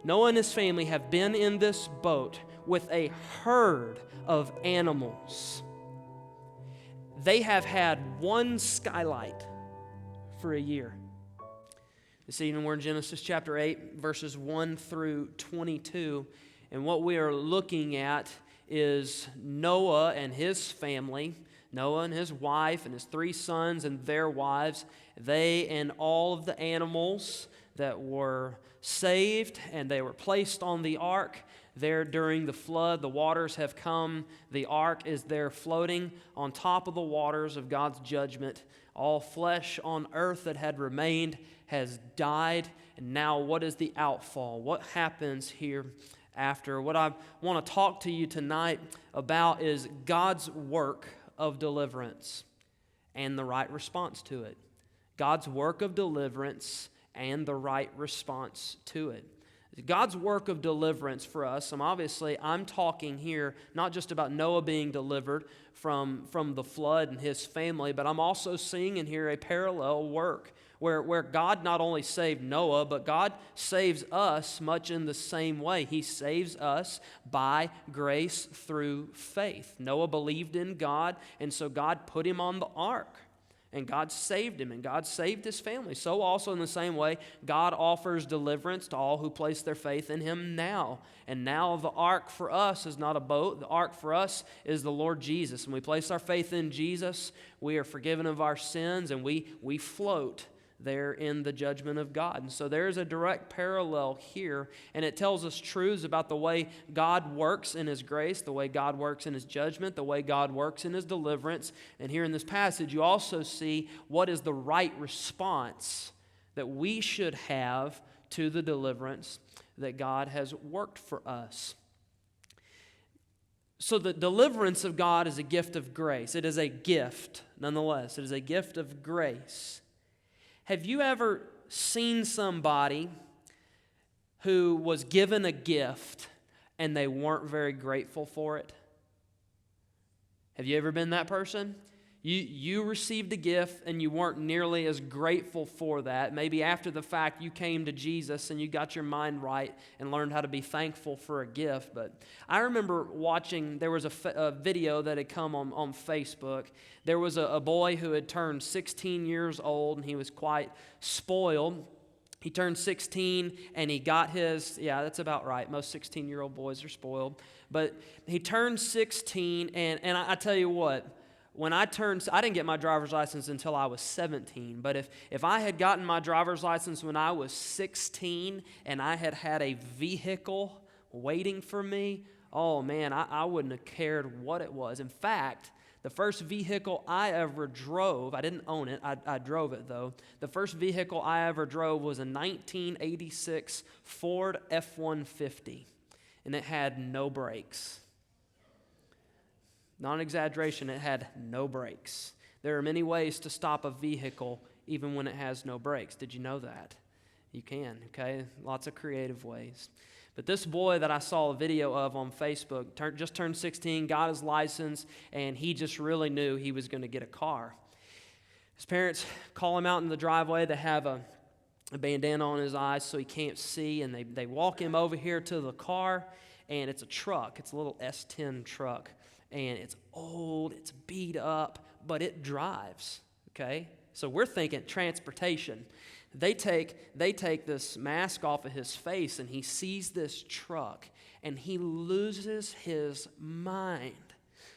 Noah and his family have been in this boat with a herd of animals. They have had one skylight for a year. This evening we're in Genesis chapter 8, verses 1 through 22. And what we are looking at is Noah and his family, Noah and his wife and his 3 sons and their wives, they and all of the animals that were saved and they were placed on the ark. There during the flood, the waters have come. The ark is there floating on top of the waters of God's judgment. All flesh on earth that had remained has died. And now what is the outfall? What happens here after? What I want to talk to you tonight about is God's work of deliverance and the right response to it. God's work of deliverance and the right response to it. God's work of deliverance for us, I'm talking here not just about Noah being delivered from the flood and his family, but I'm also seeing in here a parallel work where God not only saved Noah, but God saves us much in the same way. He saves us by grace through faith. Noah believed in God, and so God put him on the ark. And God saved him, and God saved his family. So also in the same way, God offers deliverance to all who place their faith in him now. And now the ark for us is not a boat. The ark for us is the Lord Jesus. When we place our faith in Jesus, we are forgiven of our sins, and we float there in the judgment of God. And so there's a direct parallel here, and it tells us truths about the way God works in his grace, the way God works in his judgment, the way God works in his deliverance. And here in this passage, you also see what is the right response that we should have to the deliverance that God has worked for us. So the deliverance of God is a gift of grace. It is a gift, nonetheless. It is a gift of grace. Have you ever seen somebody who was given a gift and they weren't very grateful for it? Have you ever been that person? You received a gift and you weren't nearly as grateful for that. Maybe after the fact you came to Jesus and you got your mind right and learned how to be thankful for a gift. But I remember watching, there was a video that had come on Facebook. There was a boy who had turned 16 years old and he was quite spoiled. He turned 16 and he got his, yeah, that's about right. Most 16-year-old boys are spoiled. But he turned 16 and I tell you what, when I didn't get my driver's license until I was 17, but if I had gotten my driver's license when I was 16 and I had had a vehicle waiting for me, oh man, I wouldn't have cared what it was. In fact, the first vehicle I ever drove, I didn't own it, I drove it though. The first vehicle I ever drove was a 1986 Ford F-150, and it had no brakes. Not an exaggeration, it had no brakes. There are many ways to stop a vehicle even when it has no brakes. Did you know that? You can, okay? Lots of creative ways. But this boy that I saw a video of on Facebook just turned 16, got his license, and he just really knew he was going to get a car. His parents call him out in the driveway. They have a bandana on his eyes so he can't see, and they walk him over here to the car, and it's a truck. It's a little S10 truck. And it's old, it's beat up, but it drives, okay? So we're thinking transportation. They take this mask off of his face, and he sees this truck, and he loses his mind,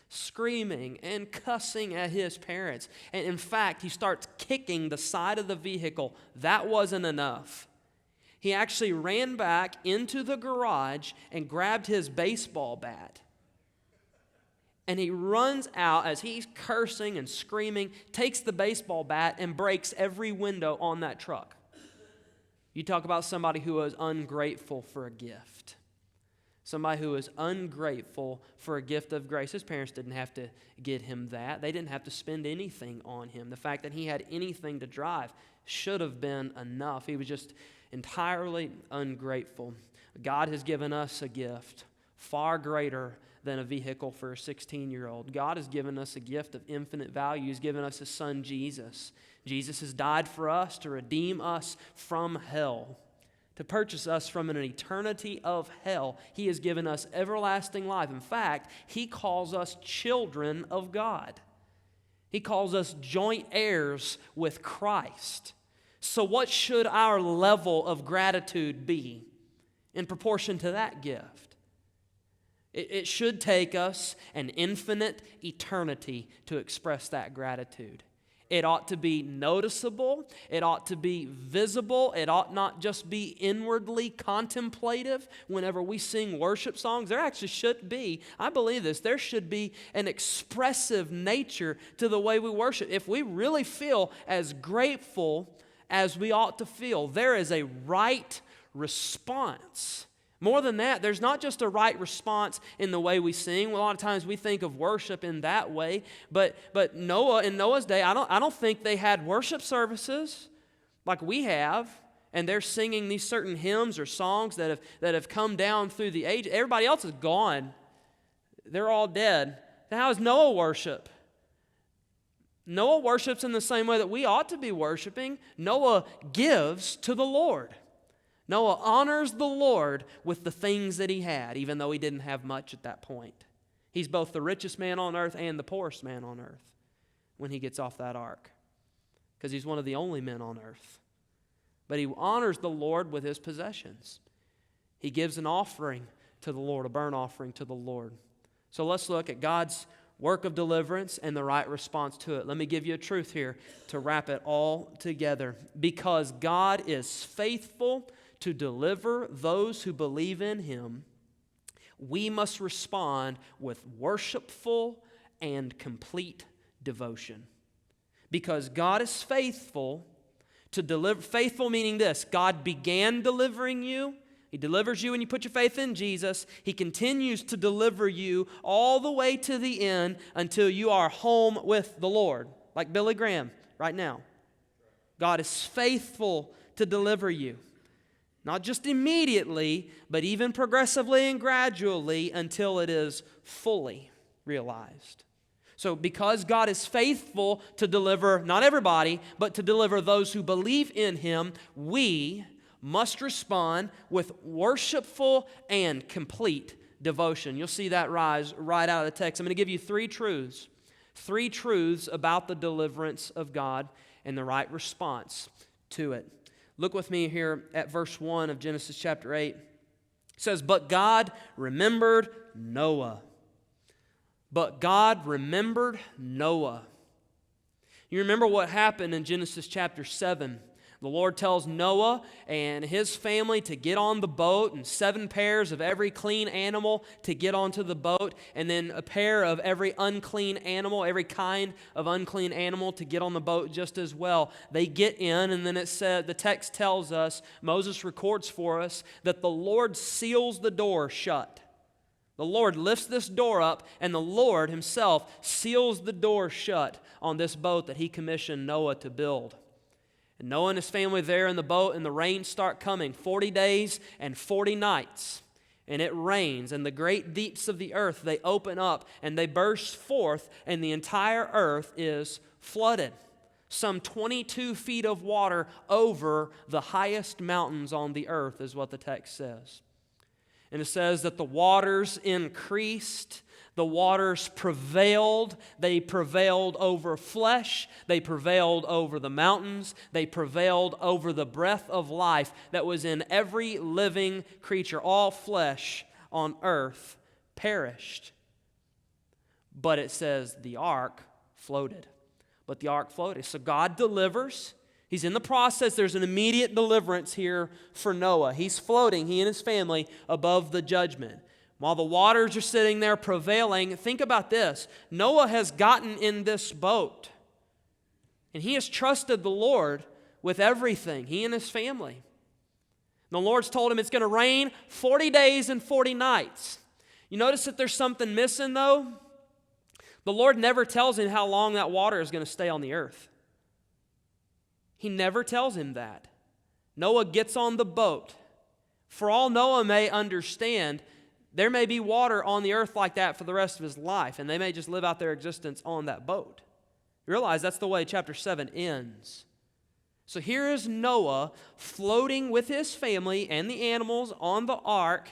screaming and cussing at his parents. And in fact, he starts kicking the side of the vehicle. That wasn't enough. He actually ran back into the garage and grabbed his baseball bat. And he runs out as he's cursing and screaming, takes the baseball bat and breaks every window on that truck. You talk about somebody who was ungrateful for a gift. Somebody who was ungrateful for a gift of grace. His parents didn't have to get him that. They didn't have to spend anything on him. The fact that he had anything to drive should have been enough. He was just entirely ungrateful. God has given us a gift far greater than a vehicle for a 16-year-old. God has given us a gift of infinite value. He's given us His Son, Jesus. Jesus has died for us to redeem us from hell, to purchase us from an eternity of hell. He has given us everlasting life. In fact, He calls us children of God. He calls us joint heirs with Christ. So what should our level of gratitude be in proportion to that gift? It should take us an infinite eternity to express that gratitude. It ought to be noticeable. It ought to be visible. It ought not just be inwardly contemplative. Whenever we sing worship songs, there actually should be, I believe this, there should be an expressive nature to the way we worship. If we really feel as grateful as we ought to feel, there is a right response. More than that, there's not just a right response in the way we sing. A lot of times we think of worship in that way, but Noah, in Noah's day, I don't think they had worship services like we have, and they're singing these certain hymns or songs that have come down through the age. Everybody else is gone. They're all dead. Then how does Noah worship? Noah worships in the same way that we ought to be worshiping. Noah gives to the Lord. Noah honors the Lord with the things that he had, even though he didn't have much at that point. He's both the richest man on earth and the poorest man on earth when he gets off that ark, because he's one of the only men on earth. But he honors the Lord with his possessions. He gives an offering to the Lord, a burnt offering to the Lord. So let's look at God's work of deliverance and the right response to it. Let me give you a truth here to wrap it all together. Because God is faithful to deliver those who believe in Him, we must respond with worshipful and complete devotion. Because God is faithful to deliver, faithful meaning this: God began delivering you. He delivers you when you put your faith in Jesus. He continues to deliver you all the way to the end until you are home with the Lord, like Billy Graham right now. God is faithful to deliver you. Not just immediately, but even progressively and gradually until it is fully realized. So because God is faithful to deliver, not everybody, but to deliver those who believe in Him, we must respond with worshipful and complete devotion. You'll see that rise right out of the text. I'm going to give you three truths about the deliverance of God and the right response to it. Look with me here at verse 1 of Genesis chapter 8. It says, "But God remembered Noah." But God remembered Noah. You remember what happened in Genesis chapter 7. The Lord tells Noah and his family to get on the boat, and 7 pairs of every clean animal to get onto the boat, and then a pair of every unclean animal, every kind of unclean animal to get on the boat just as well. They get in, and then it said, the text tells us, Moses records for us, that the Lord seals the door shut. The Lord lifts this door up, and the Lord Himself seals the door shut on this boat that He commissioned Noah to build. And Noah and his family there in the boat, and the rains start coming, 40 days and 40 nights. And it rains, and the great deeps of the earth, they open up, and they burst forth, and the entire earth is flooded. Some 22 feet of water over the highest mountains on the earth is what the text says. And it says that the waters increased. The waters prevailed. They prevailed over flesh. They prevailed over the mountains. They prevailed over the breath of life that was in every living creature. All flesh on earth perished. But it says the ark floated. But the ark floated. So God delivers. He's in the process. There's an immediate deliverance here for Noah. He's floating, he and his family, above the judgment. While the waters are sitting there prevailing, think about this. Noah has gotten in this boat, and he has trusted the Lord with everything, he and his family. The Lord's told him it's going to rain 40 days and 40 nights. You notice that there's something missing, though? The Lord never tells him how long that water is going to stay on the earth. He never tells him that. Noah gets on the boat. For all Noah may understand, there may be water on the earth like that for the rest of his life, and they may just live out their existence on that boat. You realize that's the way chapter 7 ends. So here is Noah floating with his family and the animals on the ark.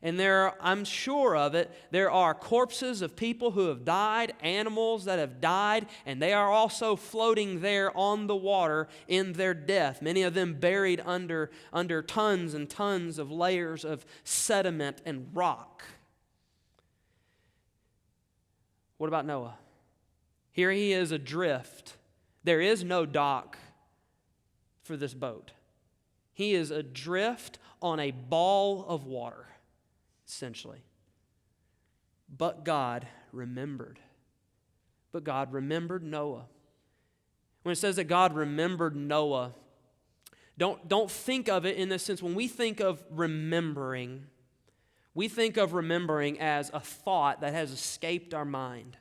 And I'm sure of it, there are corpses of people who have died, animals that have died, and they are also floating there on the water in their death. Many of them buried under tons and tons of layers of sediment and rock. What about Noah? Here he is adrift. There is no dock for this boat. He is adrift on a ball of water, essentially. But God remembered. But God remembered Noah. When it says that God remembered Noah, don't think of it in this sense. When we think of remembering, we think of remembering as a thought that has escaped our mind.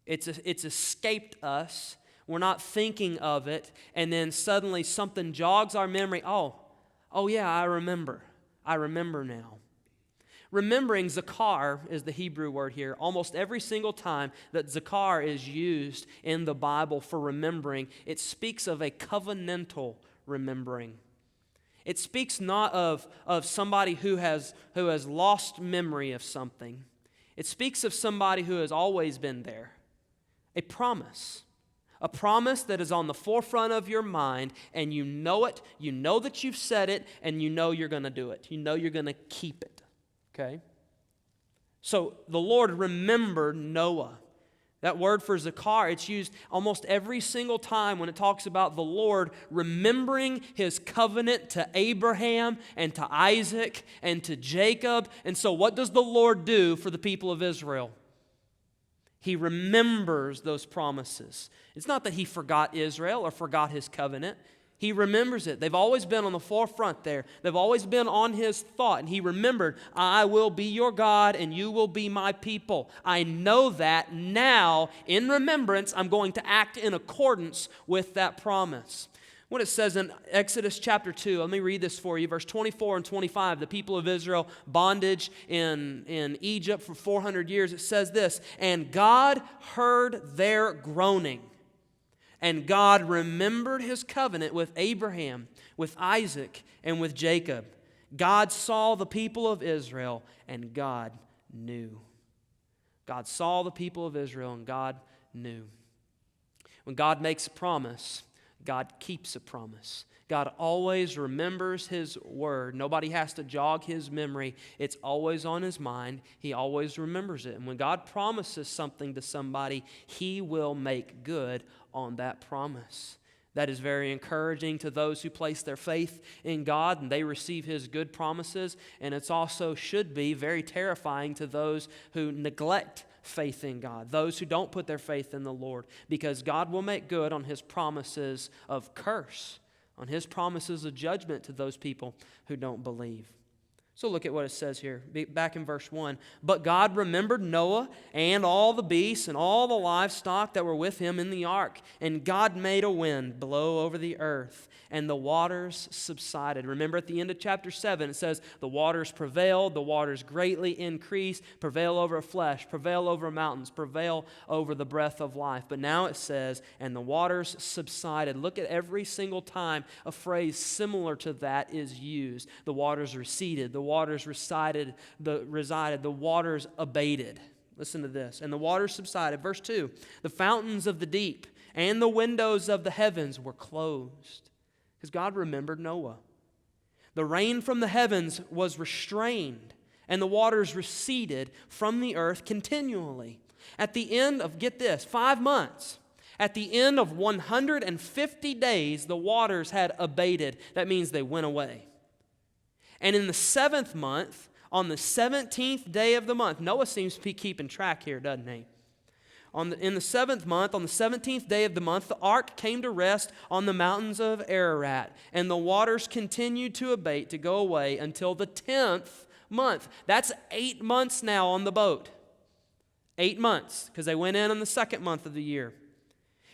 It's escaped us. We're not thinking of it, and then suddenly something jogs our memory. Oh yeah, I remember. I remember now. Remembering, zakar is the Hebrew word here. Almost every single time that zakar is used in the Bible for remembering, it speaks of a covenantal remembering. It speaks not of somebody who has lost memory of something. It speaks of somebody who has always been there. A promise. A promise that is on the forefront of your mind, and you know it, you know that you've said it, and you know you're going to do it. You know you're going to keep it. Okay? So the Lord remembered Noah. That word for zakar, it's used almost every single time when it talks about the Lord remembering His covenant to Abraham and to Isaac and to Jacob. And so what does the Lord do for the people of Israel? He remembers those promises. It's not that He forgot Israel or forgot His covenant. He remembers it. They've always been on the forefront there. They've always been on His thought. And He remembered, I will be your God and you will be my people. I know that now, in remembrance, I'm going to act in accordance with that promise. What it says in Exodus chapter 2, let me read this for you, verse 24 and 25, the people of Israel, bondage in Egypt for 400 years. It says this, and God heard their groaning. And God remembered His covenant with Abraham, with Isaac, and with Jacob. God saw the people of Israel, and God knew. God saw the people of Israel, and God knew. When God makes a promise, God keeps a promise. God always remembers His word. Nobody has to jog His memory. It's always on His mind. He always remembers it. And when God promises something to somebody, He will make good on that promise. That is very encouraging to those who place their faith in God and they receive His good promises. And it's also should be very terrifying to those who neglect faith in God, those who don't put their faith in the Lord, because God will make good on His promises of curse, on His promises of judgment to those people who don't believe. So look at what it says here, back in verse 1. But God remembered Noah and all the beasts and all the livestock that were with him in the ark. And God made a wind blow over the earth, and the waters subsided. Remember at the end of chapter 7, it says, the waters prevailed, the waters greatly increased, prevail over flesh, prevail over mountains, prevail over the breath of life. But now it says, and the waters subsided. Look at every single time a phrase similar to that is used. The waters receded, the waters resided, the waters abated. Listen to this. And the waters subsided. Verse 2, the fountains of the deep and the windows of the heavens were closed. Because God remembered Noah. The rain from the heavens was restrained, and the waters receded from the earth continually. At the end of, get this, 5 months, at the end of 150 days, the waters had abated. That means they went away. And in the 7th month, on the 17th day of the month, Noah seems to be keeping track here, doesn't he? In the 7th month, on the 17th day of the month, the ark came to rest on the mountains of Ararat, and the waters continued to abate, to go away until the 10th month. That's 8 months now on the boat. 8 months, because they went in on the 2nd month of the year.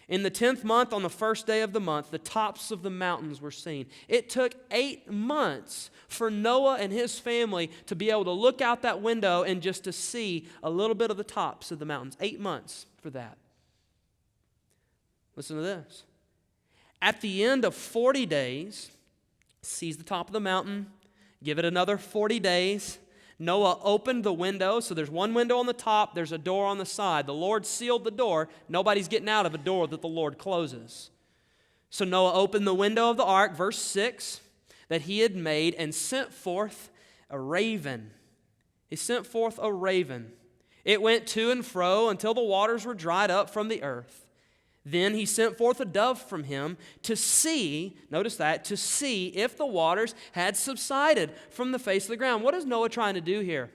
In the 10th month, on the 1st day of the month, the tops of the mountains were seen. It took 8 months for Noah and his family to be able to look out that window and just to see a little bit of the tops of the mountains. 8 months for that. Listen to this. At the end of 40 days, sees the top of the mountain, give it another 40 days. Noah opened the window, so there's one window on the top, there's a door on the side. The Lord sealed the door. Nobody's getting out of a door that the Lord closes. So Noah opened the window of the ark, verse 6, that he had made, and sent forth a raven. He sent forth a raven. It went to and fro until the waters were dried up from the earth. Then he sent forth a dove from him to see, notice that, to see if the waters had subsided from the face of the ground. What is Noah trying to do here?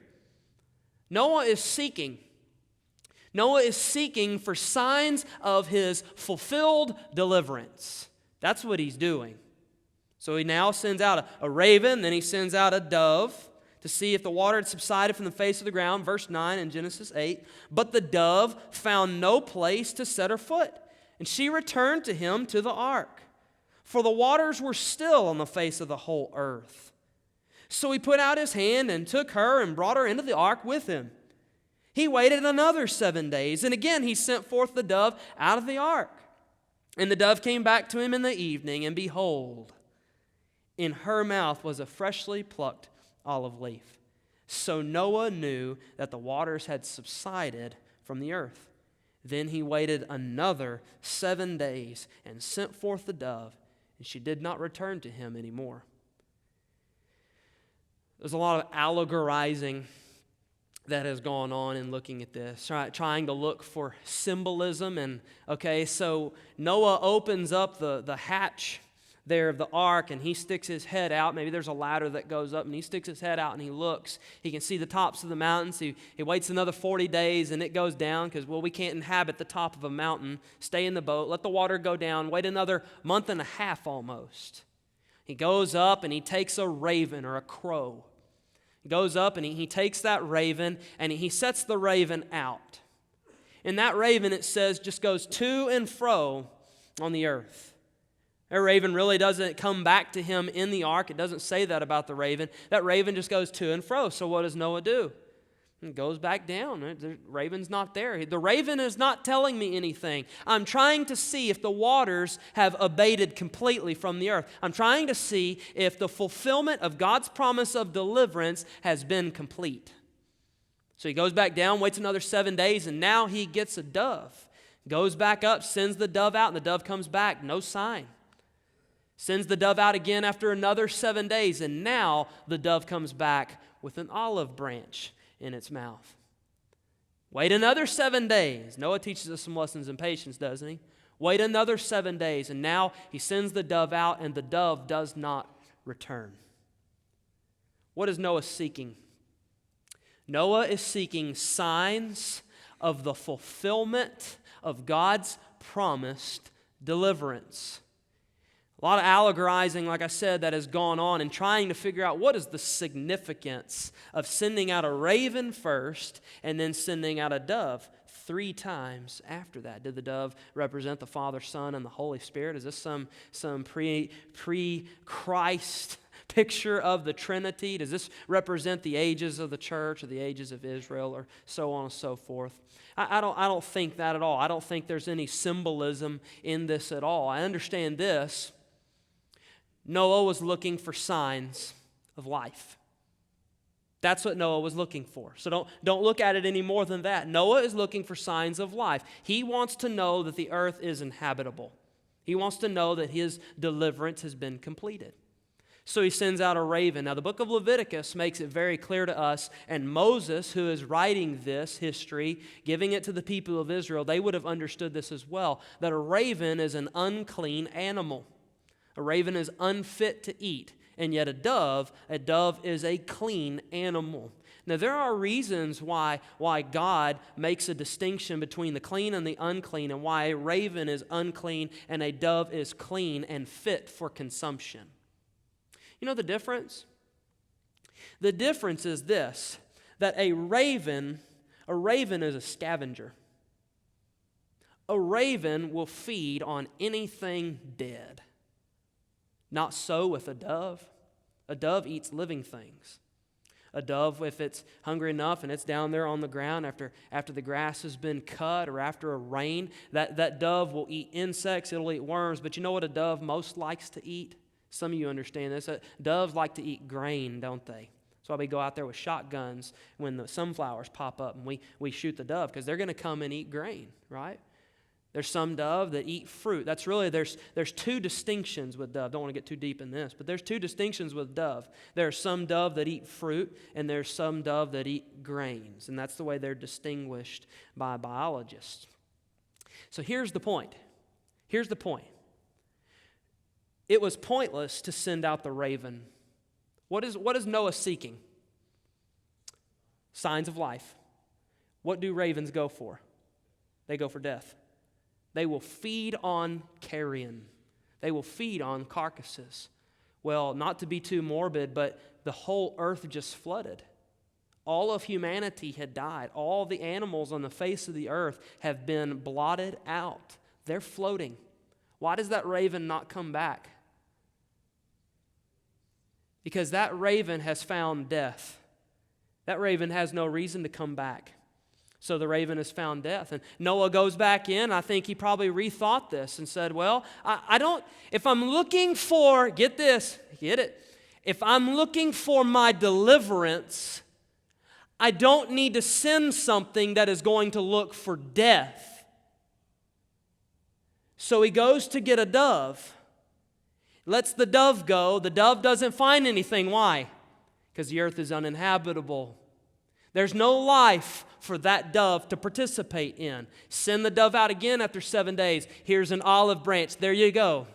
Noah is seeking. Noah is seeking for signs of his fulfilled deliverance. That's what he's doing. So he now sends out a raven, then he sends out a dove to see if the water had subsided from the face of the ground. Verse 9 in Genesis 8. But the dove found no place to set her foot. And she returned to him to the ark, for the waters were still on the face of the whole earth. So he put out his hand and took her and brought her into the ark with him. He waited another 7 days, and again he sent forth the dove out of the ark. And the dove came back to him in the evening, and behold, in her mouth was a freshly plucked olive leaf. So Noah knew that the waters had subsided from the earth. Then he waited another 7 days and sent forth the dove, and she did not return to him anymore. There's a lot of allegorizing that has gone on in looking at this, trying to look for symbolism. And okay, so Noah opens up the hatch there of the ark, and he sticks his head out. Maybe there's a ladder that goes up, and he sticks his head out and he looks. He can see the tops of the mountains. He waits another 40 days and it goes down because, well, we can't inhabit the top of a mountain. Stay in the boat, let the water go down, wait another month and a half almost. He goes up and he takes a raven or a crow. He goes up and he takes that raven and he sets the raven out. And that raven, it says, just goes to and fro on the earth. That raven really doesn't come back to him in the ark. It doesn't say that about the raven. That raven just goes to and fro. So what does Noah do? He goes back down. The raven's not there. The raven is not telling me anything. I'm trying to see if the waters have abated completely from the earth. I'm trying to see if the fulfillment of God's promise of deliverance has been complete. So he goes back down, waits another 7 days, and now he gets a dove. Goes back up, sends the dove out, and the dove comes back. No sign. Sends the dove out again after another 7 days, and now the dove comes back with an olive branch in its mouth. Wait another 7 days. Noah teaches us some lessons in patience, doesn't he? Wait another 7 days, and now he sends the dove out, and the dove does not return. What is Noah seeking? Noah is seeking signs of the fulfillment of God's promised deliverance. A lot of allegorizing, like I said, that has gone on and trying to figure out what is the significance of sending out a raven first and then sending out a dove 3 times after that. Did the dove represent the Father, Son, and the Holy Spirit? Is this some pre-Christ picture of the Trinity? Does this represent the ages of the church or the ages of Israel or so on and so forth? I don't think that at all. I don't think there's any symbolism in this at all. I understand this. Noah was looking for signs of life. That's what Noah was looking for. So don't look at it any more than that. Noah is looking for signs of life. He wants to know that the earth is inhabitable. He wants to know that his deliverance has been completed. So he sends out a raven. Now, the book of Leviticus makes it very clear to us, and Moses, who is writing this history, giving it to the people of Israel, they would have understood this as well, that a raven is an unclean animal. A raven is unfit to eat, and yet a dove is a clean animal. Now, there are reasons why God makes a distinction between the clean and the unclean, and why a raven is unclean and a dove is clean and fit for consumption. You know the difference? The difference is this, that a raven is a scavenger. A raven will feed on anything dead. Not so with a dove. A dove eats living things. A dove, if it's hungry enough and it's down there on the ground after the grass has been cut or after a rain, that dove will eat insects, it'll eat worms. But you know what a dove most likes to eat? Some of you understand this. Doves like to eat grain, don't they? That's why we go out there with shotguns when the sunflowers pop up and we shoot the dove, because they're going to come and eat grain, right? There's some dove that eat fruit. That's really, there's two distinctions with dove. Don't want to get too deep in this, but there's two distinctions with dove. There's some dove that eat fruit, and there's some dove that eat grains. And that's the way they're distinguished by biologists. So here's the point. Here's the point. It was pointless to send out the raven. What is Noah seeking? Signs of life. What do ravens go for? They go for death. They will feed on carrion. They will feed on carcasses. Well, not to be too morbid, but the whole earth just flooded. All of humanity had died. All the animals on the face of the earth have been blotted out. They're floating. Why does that raven not come back? Because that raven has found death. That raven has no reason to come back. So the raven has found death. And Noah goes back in. I think he probably rethought this and said, well, if I'm looking for, get this, get it. If I'm looking for my deliverance, I don't need to send something that is going to look for death. So he goes to get a dove. Lets the dove go. The dove doesn't find anything. Why? Because the earth is uninhabitable. There's no life for that dove to participate in. Send the dove out again after 7 days. Here's an olive branch. There you go.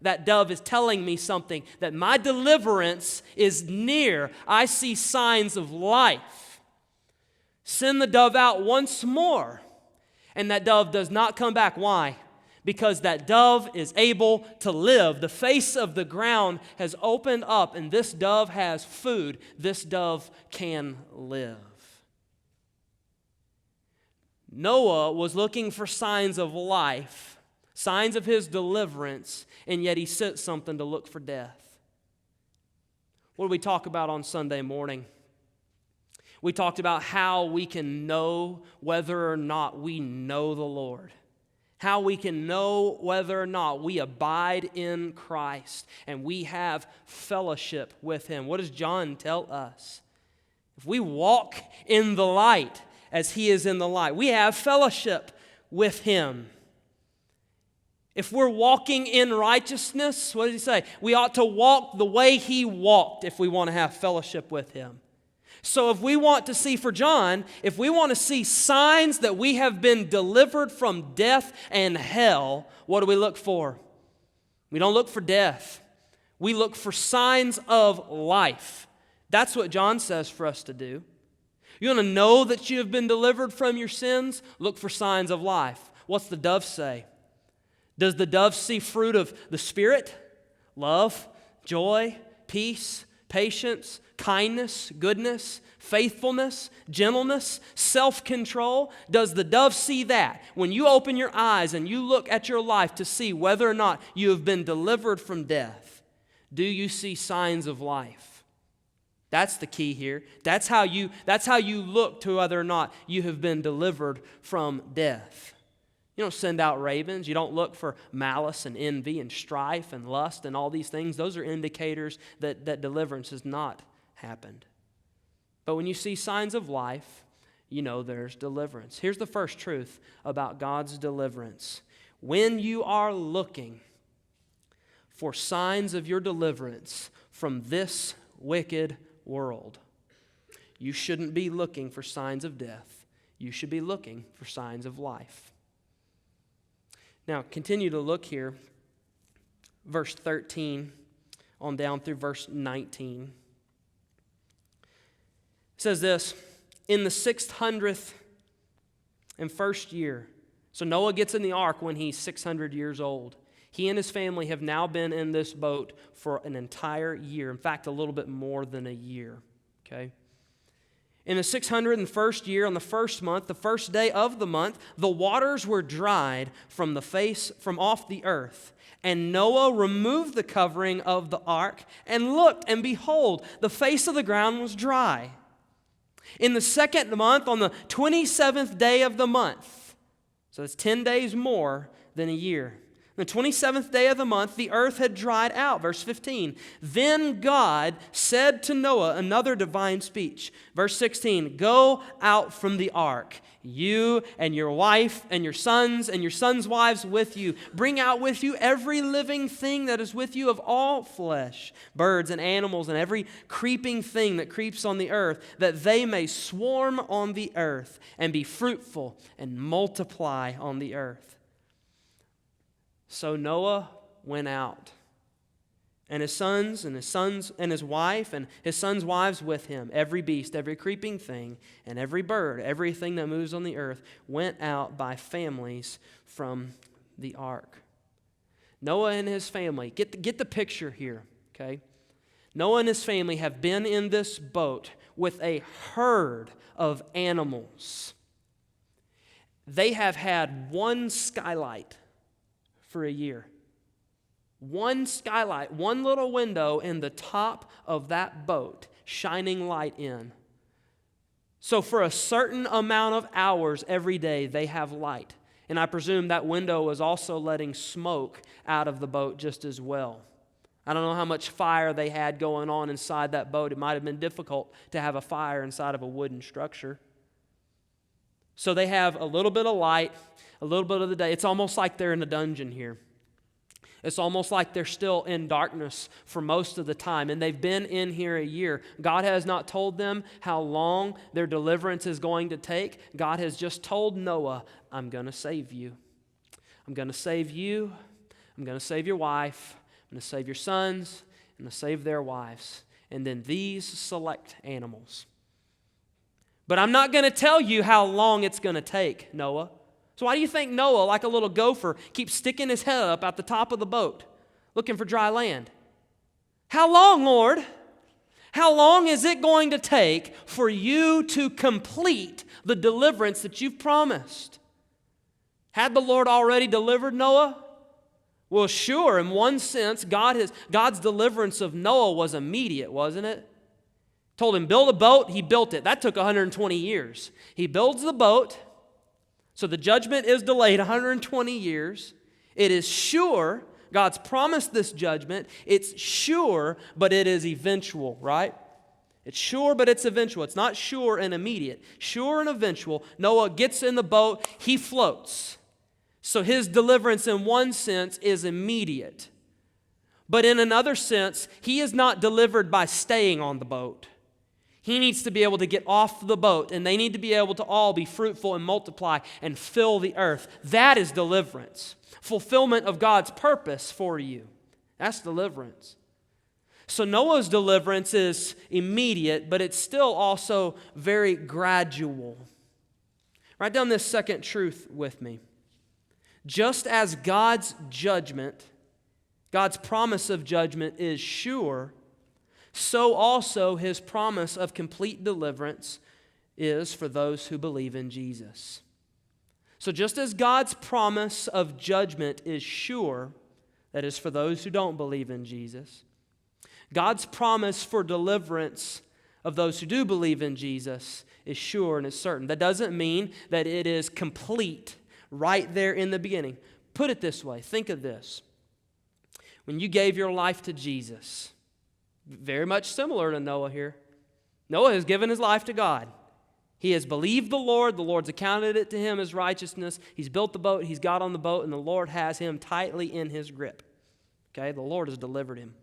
That dove is telling me something, that my deliverance is near. I see signs of life. Send the dove out once more. And that dove does not come back. Why? Because that dove is able to live. The face of the ground has opened up, and this dove has food. This dove can live. Noah was looking for signs of life, signs of his deliverance, and yet he sent something to look for death. What did we talk about on Sunday morning? We talked about how we can know whether or not we know the Lord. How we can know whether or not we abide in Christ and we have fellowship with Him. What does John tell us? If we walk in the light as He is in the light, we have fellowship with Him. If we're walking in righteousness, what does He say? We ought to walk the way He walked if we want to have fellowship with Him. So if we want to see, for John, if we want to see signs that we have been delivered from death and hell, what do we look for? We don't look for death. We look for signs of life. That's what John says for us to do. You want to know that you have been delivered from your sins? Look for signs of life. What's the dove say? Does the dove see fruit of the Spirit? Love, joy, peace, patience, kindness, goodness, faithfulness, gentleness, self-control. Does the dove see that? When you open your eyes and you look at your life to see whether or not you have been delivered from death, do you see signs of life? That's the key here. That's how you look to whether or not you have been delivered from death. You don't send out ravens. You don't look for malice and envy and strife and lust and all these things. Those are indicators that deliverance has not happened. But when you see signs of life, you know there's deliverance. Here's the first truth about God's deliverance. When you are looking for signs of your deliverance from this wicked world, you shouldn't be looking for signs of death. You should be looking for signs of life. Now, continue to look here, verse 13 on down through verse 19. It says this, in the 601st year, so Noah gets in the ark when he's 600 years old. He and his family have now been in this boat for an entire year. In fact, a little bit more than a year, okay? In the 601st year, on the first month, the first day of the month, the waters were dried from off the earth. And Noah removed the covering of the ark and looked, and behold, the face of the ground was dry. In the second month, on the 27th day of the month, so it's 10 days more than a year. The 27th day of the month, the earth had dried out. Verse 15. Then God said to Noah another divine speech. Verse 16. Go out from the ark, you and your wife and your sons' wives with you. Bring out with you every living thing that is with you of all flesh, birds and animals and every creeping thing that creeps on the earth, that they may swarm on the earth and be fruitful and multiply on the earth. So Noah went out, and his sons and his wife and his sons' wives with him, every beast, every creeping thing, and every bird, everything that moves on the earth, went out by families from the ark. Noah and his family, get the picture here, okay? Noah and his family have been in this boat with a herd of animals. They have had one skylight for a year. One skylight, one little window in the top of that boat, shining light in. So for a certain amount of hours every day, they have light. And I presume that window was also letting smoke out of the boat just as well. I don't know how much fire they had going on inside that boat. It might have been difficult to have a fire inside of a wooden structure. So they have a little bit of light, a little bit of the day. It's almost like they're in a dungeon here. It's almost like they're still in darkness for most of the time, and they've been in here a year. God has not told them how long their deliverance is going to take. God has just told Noah, I'm going to save you. I'm going to save you. I'm going to save your wife. I'm going to save your sons. I'm going to save their wives. And then these select animals. But I'm not going to tell you how long it's going to take, Noah. So why do you think Noah, like a little gopher, keeps sticking his head up at the top of the boat, looking for dry land? How long, Lord? How long is it going to take for you to complete the deliverance that you've promised? Had the Lord already delivered Noah? Well, sure, in one sense, God's deliverance of Noah was immediate, wasn't it? Told him, build a boat, he built it. That took 120 years. He builds the boat, so the judgment is delayed 120 years. It is sure, God's promised this judgment. It's sure, but it is eventual, right? It's sure, but it's eventual. It's not sure and immediate. Sure and eventual. Noah gets in the boat, he floats. So his deliverance in one sense is immediate. But in another sense, he is not delivered by staying on the boat. He needs to be able to get off the boat, and they need to be able to all be fruitful and multiply and fill the earth. That is deliverance. Fulfillment of God's purpose for you. That's deliverance. So Noah's deliverance is immediate, but it's still also very gradual. Write down this second truth with me. Just as God's judgment, God's promise of judgment is sure, so also His promise of complete deliverance is for those who believe in Jesus. So just as God's promise of judgment is sure, that is for those who don't believe in Jesus, God's promise for deliverance of those who do believe in Jesus is sure and is certain. That doesn't mean that it is complete right there in the beginning. Put it this way. Think of this. When you gave your life to Jesus, very much similar to Noah here. Noah has given his life to God. He has believed the Lord's accounted it to him as righteousness. He's built the boat, he's got on the boat, and the Lord has him tightly in his grip. Okay, the Lord has delivered him.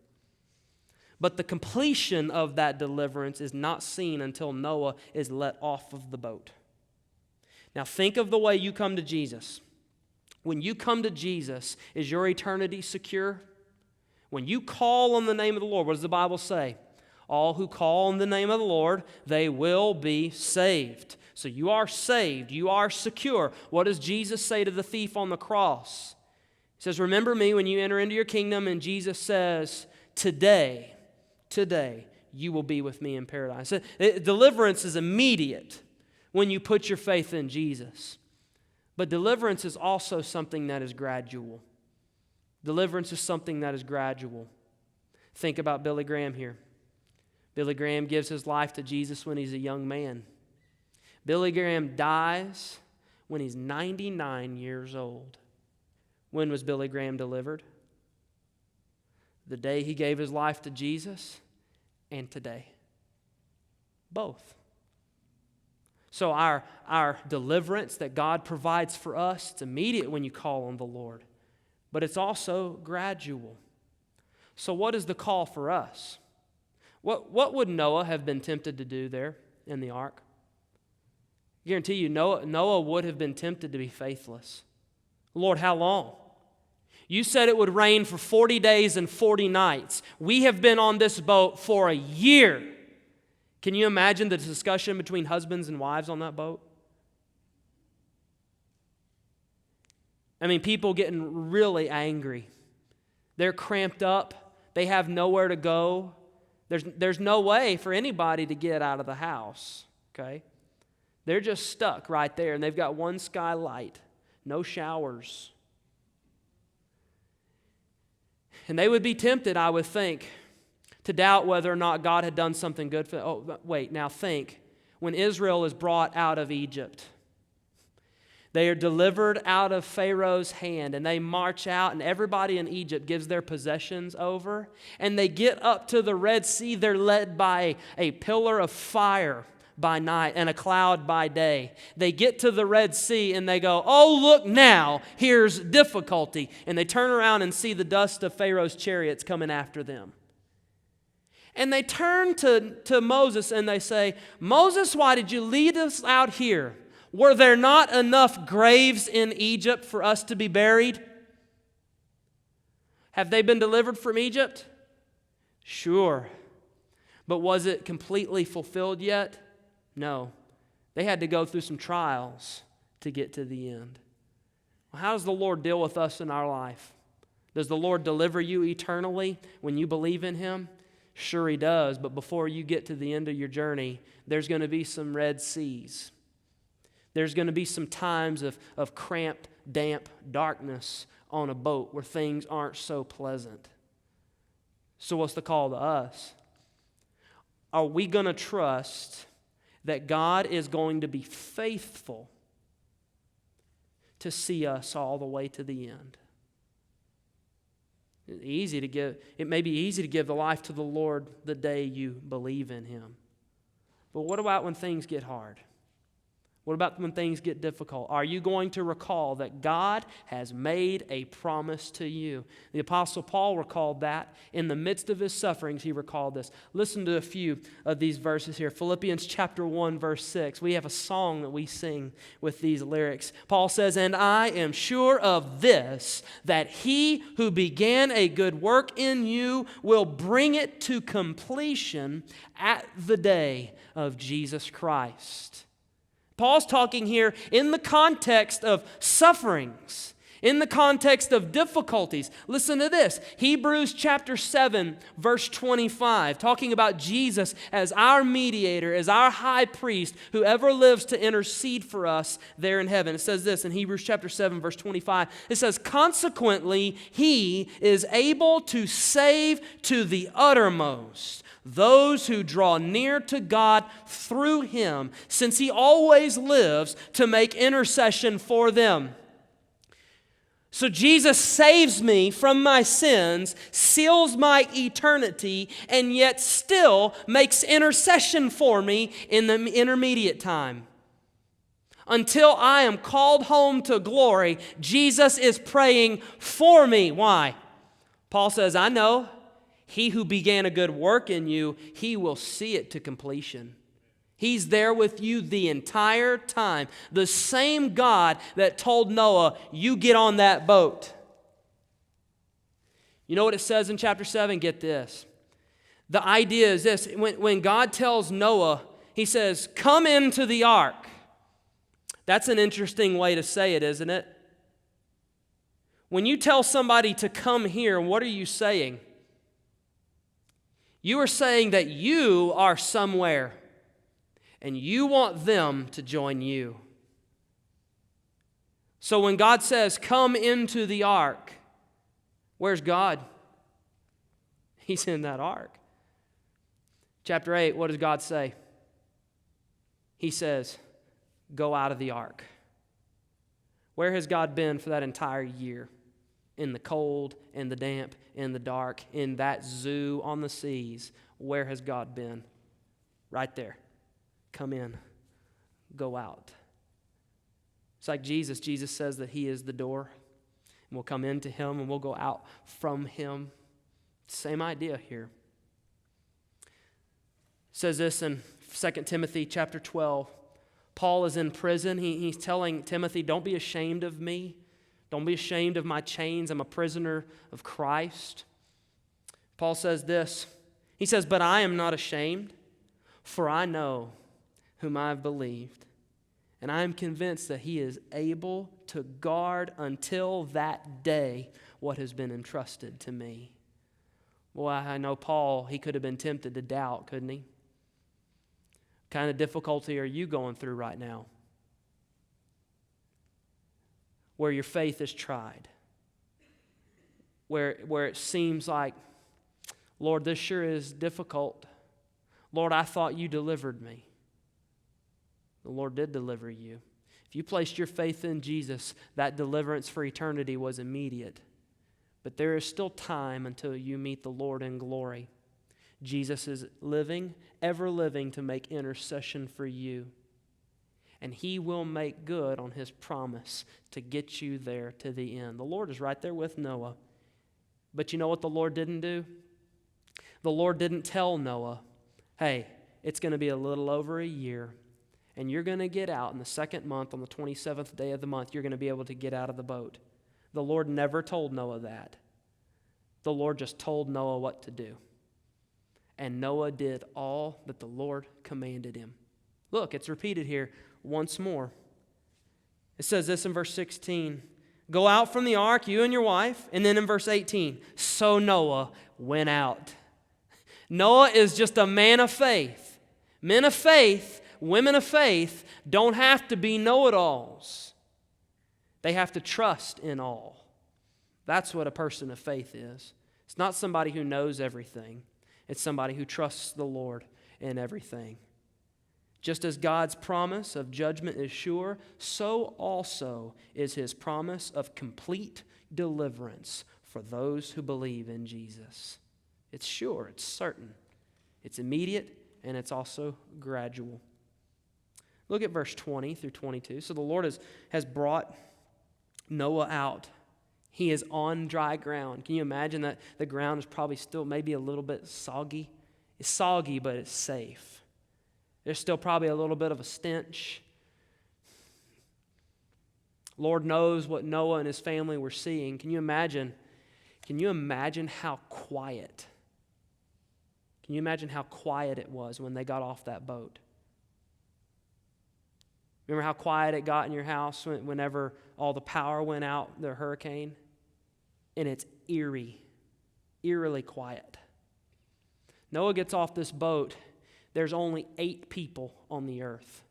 But the completion of that deliverance is not seen until Noah is let off of the boat. Now think of the way you come to Jesus. When you come to Jesus, is your eternity secure? When you call on the name of the Lord, what does the Bible say? All who call on the name of the Lord, they will be saved. So you are saved. You are secure. What does Jesus say to the thief on the cross? He says, remember me when you enter into your kingdom. And Jesus says, today, you will be with me in paradise. Deliverance is immediate when you put your faith in Jesus. But deliverance is also something that is gradual. Deliverance is something that is gradual. Think about Billy Graham here. Billy Graham gives his life to Jesus when he's a young man. Billy Graham dies when he's 99 years old. When was Billy Graham delivered? The day he gave his life to Jesus and today. Both. So our deliverance that God provides for us, it's immediate when you call on the Lord. But it's also gradual. So what is the call for us? What would Noah have been tempted to do there in the ark? I guarantee you, Noah would have been tempted to be faithless. Lord, how long? You said it would rain for 40 days and 40 nights. We have been on this boat for a year. Can you imagine the discussion between husbands and wives on that boat? I mean, people getting really angry. They're cramped up. They have nowhere to go. There's no way for anybody to get out of the house, okay? They're just stuck right there, and they've got one skylight, no showers. And they would be tempted, I would think, to doubt whether or not God had done something good for them. Oh, wait, now think. When Israel is brought out of Egypt, they are delivered out of Pharaoh's hand, and they march out, and everybody in Egypt gives their possessions over, and they get up to the Red Sea. They're led by a pillar of fire by night and a cloud by day. They get to the Red Sea, and they go, oh, look now, here's difficulty. And they turn around and see the dust of Pharaoh's chariots coming after them. And they turn to Moses, and they say, Moses, why did you lead us out here? Were there not enough graves in Egypt for us to be buried? Have they been delivered from Egypt? Sure. But was it completely fulfilled yet? No. They had to go through some trials to get to the end. Well, how does the Lord deal with us in our life? Does the Lord deliver you eternally when you believe in Him? Sure He does, but before you get to the end of your journey, there's going to be some Red Seas. There's going to be some times of cramped, damp darkness on a boat where things aren't so pleasant. So what's the call to us? Are we going to trust that God is going to be faithful to see us all the way to the end? It may be easy to give the life to the Lord the day you believe in Him. But what about when things get hard? What about when things get difficult? Are you going to recall that God has made a promise to you? The Apostle Paul recalled that. In the midst of his sufferings, he recalled this. Listen to a few of these verses here. Philippians chapter 1, verse 6. We have a song that we sing with these lyrics. Paul says, and I am sure of this, that He who began a good work in you will bring it to completion at the day of Jesus Christ. Paul's talking here in the context of sufferings, in the context of difficulties. Listen to this. Hebrews chapter 7, verse 25, talking about Jesus as our mediator, as our high priest, who ever lives to intercede for us there in heaven. It says this in Hebrews chapter 7, verse 25. It says, consequently, He is able to save to the uttermost those who draw near to God through Him, since He always lives to make intercession for them. So Jesus saves me from my sins, seals my eternity, and yet still makes intercession for me in the intermediate time. Until I am called home to glory, Jesus is praying for me. Why? Paul says, I know. He who began a good work in you, He will see it to completion. He's there with you the entire time. The same God that told Noah, you get on that boat. You know what it says in chapter 7? Get this. The idea is this. When God tells Noah, He says, come into the ark. That's an interesting way to say it, isn't it? When you tell somebody to come here, what are you saying? You are saying that you are somewhere and you want them to join you. So when God says, come into the ark, where's God? He's in that ark. Chapter 8, what does God say? He says, go out of the ark. Where has God been for that entire year? In the cold, in the damp, in the dark, in that zoo on the seas. Where has God been? Right there. Come in. Go out. It's like Jesus. Jesus says that He is the door. And we'll come into Him and we'll go out from Him. Same idea here. It says this in 2 Timothy chapter 12. Paul is in prison. He's telling Timothy, don't be ashamed of me. Don't be ashamed of my chains. I'm a prisoner of Christ. Paul says this. He says, but I am not ashamed, for I know whom I have believed, and I am convinced that He is able to guard until that day what has been entrusted to me. Boy, I know Paul, he could have been tempted to doubt, couldn't he? What kind of difficulty are you going through right now? Where your faith is tried. Where it seems like, Lord, this sure is difficult. Lord, I thought You delivered me. The Lord did deliver you. If you placed your faith in Jesus, that deliverance for eternity was immediate. But there is still time until you meet the Lord in glory. Jesus is living, ever living to make intercession for you. And He will make good on His promise to get you there to the end. The Lord is right there with Noah. But you know what the Lord didn't do? The Lord didn't tell Noah, hey, it's going to be a little over a year, and you're going to get out in the second month on the 27th day of the month. You're going to be able to get out of the boat. The Lord never told Noah that. The Lord just told Noah what to do. And Noah did all that the Lord commanded him. Look, it's repeated here once more. It says this in verse 16. Go out from the ark, you and your wife. And then in verse 18, so Noah went out. Noah is just a man of faith. Men of faith, women of faith don't have to be know-it-alls. They have to trust in all. That's what a person of faith is. It's not somebody who knows everything. It's somebody who trusts the Lord in everything. Just as God's promise of judgment is sure, so also is His promise of complete deliverance for those who believe in Jesus. It's sure, it's certain, it's immediate, and it's also gradual. Look at verse 20 through 22. So the Lord has brought Noah out. He is on dry ground. Can you imagine that the ground is probably still maybe a little bit soggy? It's soggy, but it's safe. There's still probably a little bit of a stench. Lord knows what Noah and his family were seeing. Can you imagine how quiet? Can you imagine how quiet it was when they got off that boat? Remember how quiet it got in your house whenever all the power went out, the hurricane? And it's eerily quiet. Noah gets off this boat. There's only 8 people on the earth.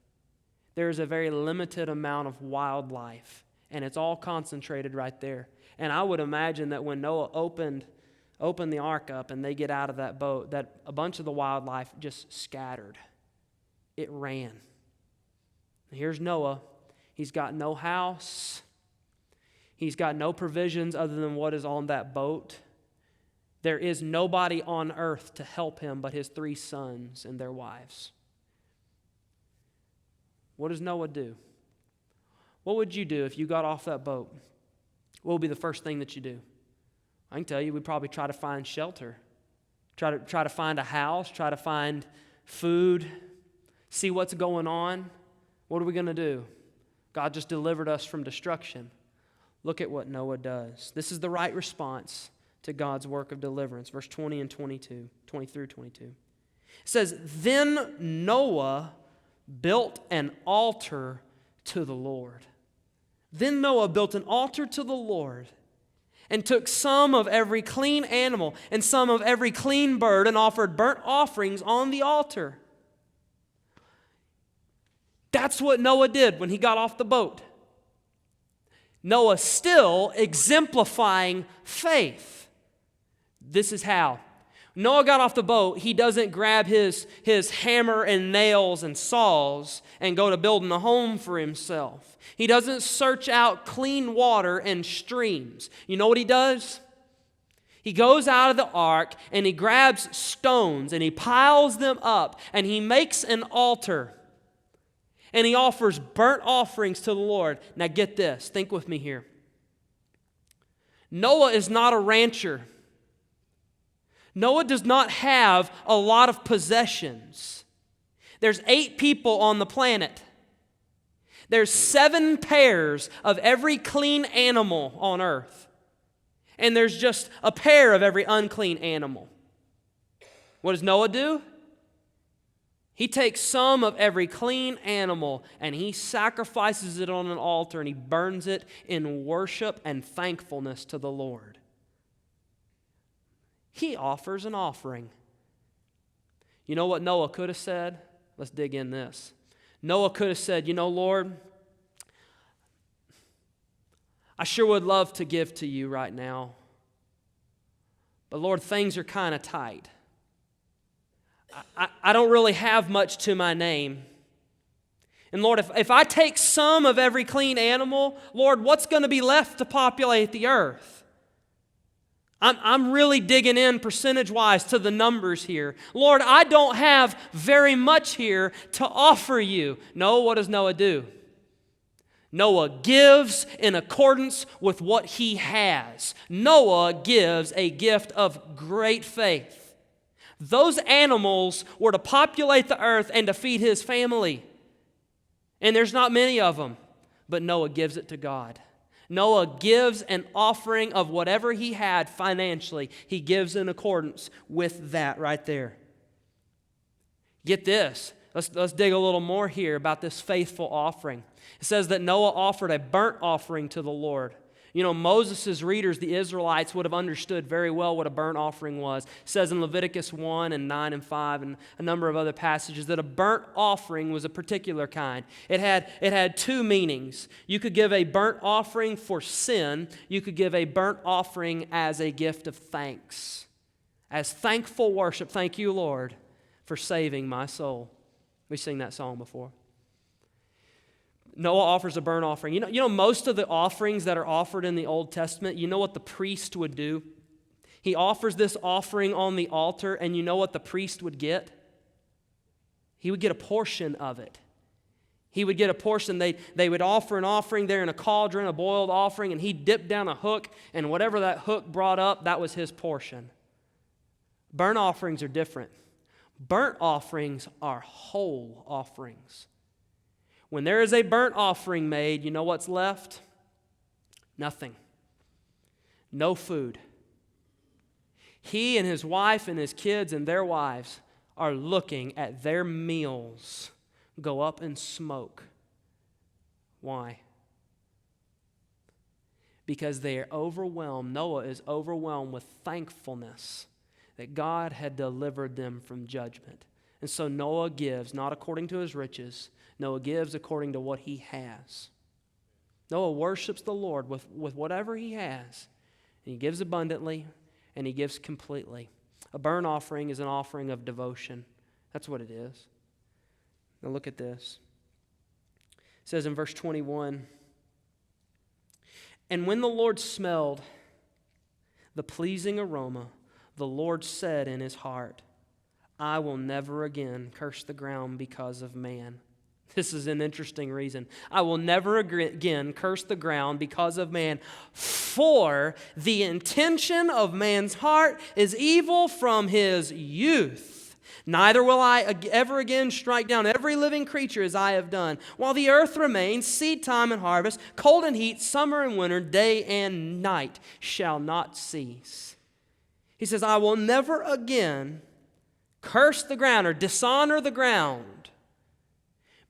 There's a very limited amount of wildlife, and it's all concentrated right there. And I would imagine that when Noah opened the ark up and they get out of that boat, that a bunch of the wildlife just scattered. It ran. Here's Noah. He's got no house. He's got no provisions other than what is on that boat. There is nobody on earth to help him but his 3 sons and their wives. What does Noah do? What would you do if you got off that boat? What would be the first thing that you do? I can tell you, we'd probably try to find shelter. Try to find a house, try to find food, see what's going on. What are we going to do? God just delivered us from destruction. Look at what Noah does. This is the right response to God's work of deliverance. Verse 20 and 22, 20 through 22. It says, then Noah built an altar to the Lord. Then Noah built an altar to the Lord and took some of every clean animal and some of every clean bird and offered burnt offerings on the altar. That's what Noah did when he got off the boat. Noah still exemplifying faith. This is how. Noah got off the boat. He doesn't grab his hammer and nails and saws and go to building a home for himself. He doesn't search out clean water and streams. You know what he does? He goes out of the ark and he grabs stones and he piles them up and he makes an altar and he offers burnt offerings to the Lord. Now get this. Think with me here. Noah is not a rancher. Noah does not have a lot of possessions. There's 8 people on the planet. There's 7 pairs of every clean animal on earth. And there's just a pair of every unclean animal. What does Noah do? He takes some of every clean animal and he sacrifices it on an altar and he burns it in worship and thankfulness to the Lord. He offers an offering. You know what Noah could have said? Let's dig in this. Noah could have said, you know, Lord, I sure would love to give to you right now. But Lord, things are kind of tight. I don't really have much to my name. And Lord, if I take some of every clean animal, Lord, what's going to be left to populate the earth? I'm really digging in percentage-wise to the numbers here. Lord, I don't have very much here to offer you. No, what does Noah do? Noah gives in accordance with what he has. Noah gives a gift of great faith. Those animals were to populate the earth and to feed his family. And there's not many of them, but Noah gives it to God. Noah gives an offering of whatever he had financially. He gives in accordance with that right there. Get this. Let's dig a little more here about this faithful offering. It says that Noah offered a burnt offering to the Lord. You know, Moses' readers, the Israelites, would have understood very well what a burnt offering was. It says in Leviticus 1 and 9 and 5 and a number of other passages that a burnt offering was a particular kind. It had 2 meanings. You could give a burnt offering for sin. You could give a burnt offering as a gift of thanks. As thankful worship. Thank you, Lord, for saving my soul. We've seen that song before. Noah offers a burnt offering. You know most of the offerings that are offered in the Old Testament, you know what the priest would do? He offers this offering on the altar, and you know what the priest would get? He would get a portion of it. He would get a portion. They would offer an offering there in a cauldron, a boiled offering, and he'd dip down a hook, and whatever that hook brought up, that was his portion. Burnt offerings are different. Burnt offerings are whole offerings. When there is a burnt offering made, you know what's left? Nothing. No food. He and his wife and his kids and their wives are looking at their meals go up in smoke. Why? Because they are overwhelmed. Noah is overwhelmed with thankfulness that God had delivered them from judgment. And so Noah gives, not according to his riches. Noah gives according to what he has. Noah worships the Lord with whatever he has. And he gives abundantly, and he gives completely. A burnt offering is an offering of devotion. That's what it is. Now look at this. It says in verse 21, "And when the Lord smelled the pleasing aroma, the Lord said in his heart, I will never again curse the ground because of man." This is an interesting reason. I will never again curse the ground because of man, for the intention of man's heart is evil from his youth. Neither will I ever again strike down every living creature as I have done. While the earth remains, seed time and harvest, cold and heat, summer and winter, day and night shall not cease. He says, I will never again curse the ground or dishonor the ground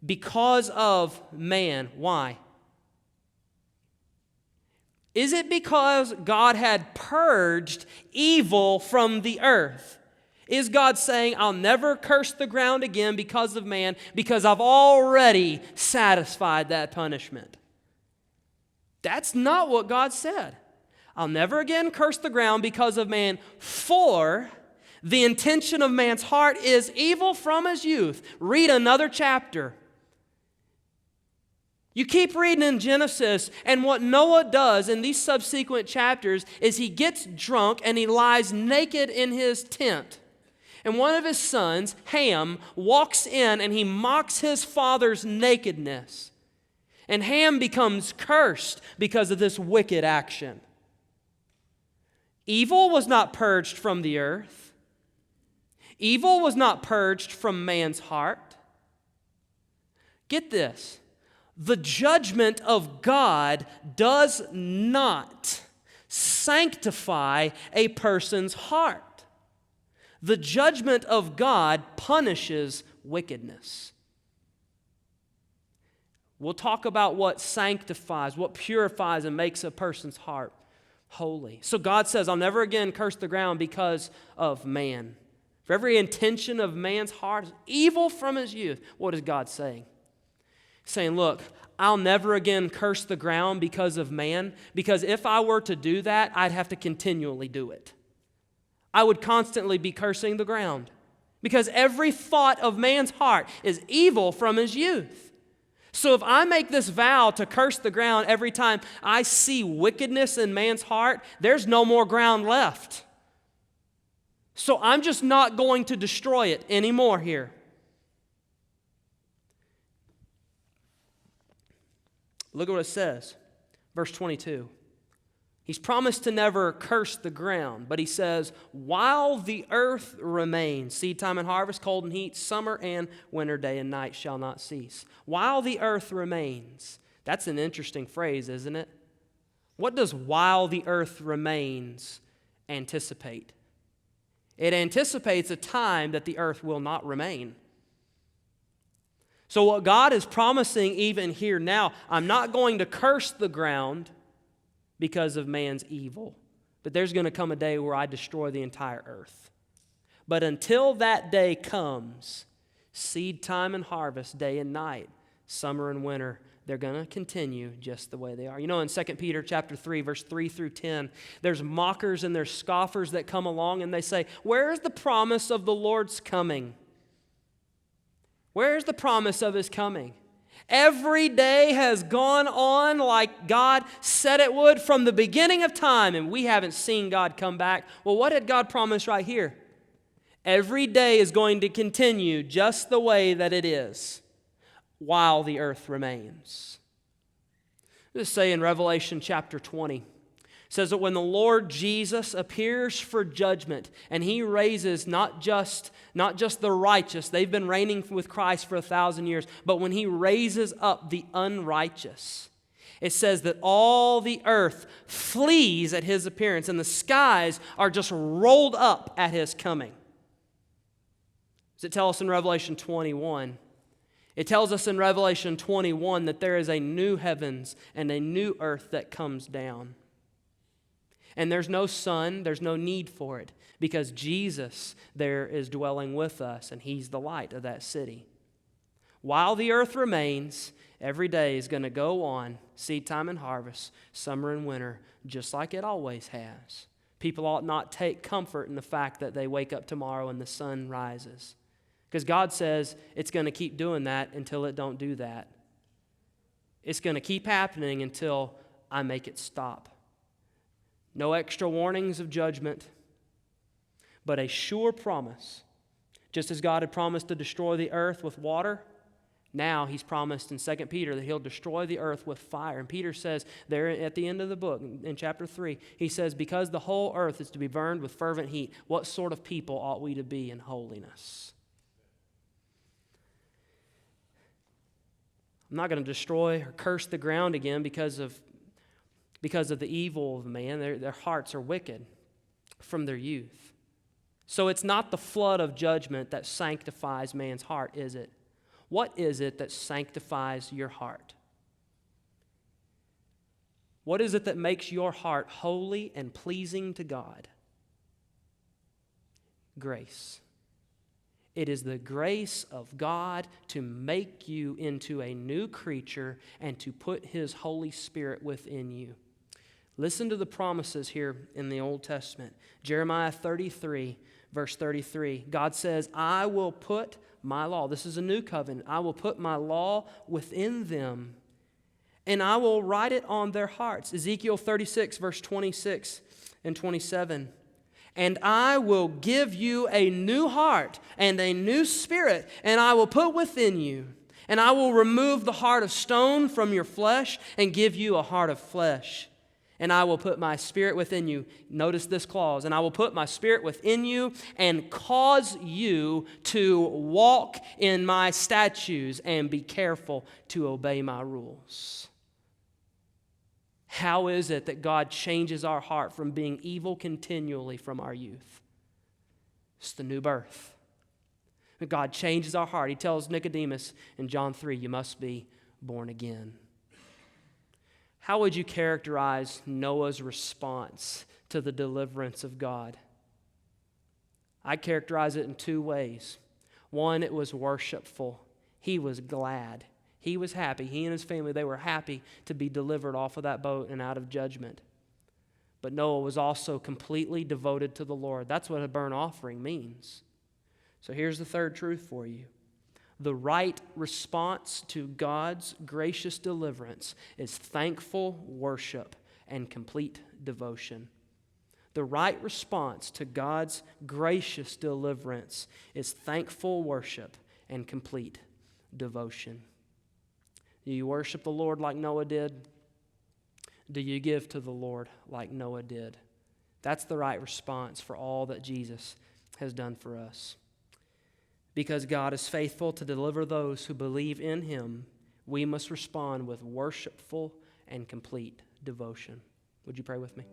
because of man. Why? Is it because God had purged evil from the earth? Is God saying, I'll never curse the ground again because of man, because I've already satisfied that punishment? That's not what God said. I'll never again curse the ground because of man, for The intention of man's heart is evil from his youth. Read another chapter. You keep reading in Genesis, and what Noah does in these subsequent chapters is he gets drunk and he lies naked in his tent. And one of his sons, Ham, walks in and he mocks his father's nakedness. And Ham becomes cursed because of this wicked action. Evil was not purged from the earth. Evil was not purged from man's heart. Get this. The judgment of God does not sanctify a person's heart. The judgment of God punishes wickedness. We'll talk about what sanctifies, what purifies and makes a person's heart holy. So God says, I'll never again curse the ground because of man. For every intention of man's heart is evil from his youth. What is God saying? Saying, look, I'll never again curse the ground because of man, because if I were to do that, I'd have to continually do it. I would constantly be cursing the ground, because every thought of man's heart is evil from his youth. So if I make this vow to curse the ground every time I see wickedness in man's heart, there's no more ground left. So I'm just not going to destroy it anymore here. Look at what it says, verse 22. He's promised to never curse the ground, but he says, while the earth remains, seed time and harvest, cold and heat, summer and winter, day and night shall not cease. While the earth remains. That's an interesting phrase, isn't it? What does while the earth remains anticipate? It anticipates a time that the earth will not remain. So what God is promising even here now, I'm not going to curse the ground because of man's evil, but there's going to come a day where I destroy the entire earth. But until that day comes, seed time and harvest, day and night, summer and winter, they're going to continue just the way they are. You know, in 2 Peter chapter 3, verse 3 through 10, there's mockers and there's scoffers that come along and they say, where is the promise of the Lord's coming? Where's the promise of his coming? Every day has gone on like God said it would from the beginning of time, and we haven't seen God come back. Well, what did God promise right here? Every day is going to continue just the way that it is while the earth remains. Let's say in Revelation chapter 20, it says that when the Lord Jesus appears for judgment and he raises not just the righteous, they've been reigning with Christ for 1,000 years, but when he raises up the unrighteous, it says that all the earth flees at his appearance and the skies are just rolled up at his coming. Does it tell us in Revelation 21? It tells us in Revelation 21 that there is a new heavens and a new earth that comes down. And there's no sun, there's no need for it, because Jesus there is dwelling with us, and he's the light of that city. While the earth remains, every day is going to go on, seed time and harvest, summer and winter, just like it always has. People ought not take comfort in the fact that they wake up tomorrow and the sun rises, because God says it's going to keep doing that until it don't do that. It's going to keep happening until I make it stop. No extra warnings of judgment, but a sure promise. Just as God had promised to destroy the earth with water, now he's promised in 2 Peter that he'll destroy the earth with fire. And Peter says there at the end of the book, in chapter 3, he says, because the whole earth is to be burned with fervent heat, what sort of people ought we to be in holiness? I'm not going to destroy or curse the ground again because of the evil of man. Their hearts are wicked from their youth. So it's not the flood of judgment that sanctifies man's heart, is it? What is it that sanctifies your heart? What is it that makes your heart holy and pleasing to God? Grace. It is the grace of God to make you into a new creature and to put his Holy Spirit within you. Listen to the promises here in the Old Testament. Jeremiah 33, verse 33. God says, I will put my law. This is a new covenant. I will put my law within them, and I will write it on their hearts. Ezekiel 36, verse 26 and 27. And I will give you a new heart and a new spirit, and I will put within you. And I will remove the heart of stone from your flesh and give you a heart of flesh. And I will put my spirit within you. Notice this clause. And I will put my spirit within you and cause you to walk in my statutes and be careful to obey my rules. How is it that God changes our heart from being evil continually from our youth? It's the new birth. God changes our heart. He tells Nicodemus in John 3, you must be born again. How would you characterize Noah's response to the deliverance of God? I characterize it in two ways. One, it was worshipful. He was glad. He was happy. He and his family, they were happy to be delivered off of that boat and out of judgment. But Noah was also completely devoted to the Lord. That's what a burnt offering means. So here's the third truth for you. The right response to God's gracious deliverance is thankful worship and complete devotion. The right response to God's gracious deliverance is thankful worship and complete devotion. Do you worship the Lord like Noah did? Do you give to the Lord like Noah did? That's the right response for all that Jesus has done for us. Because God is faithful to deliver those who believe in Him, we must respond with worshipful and complete devotion. Would you pray with me?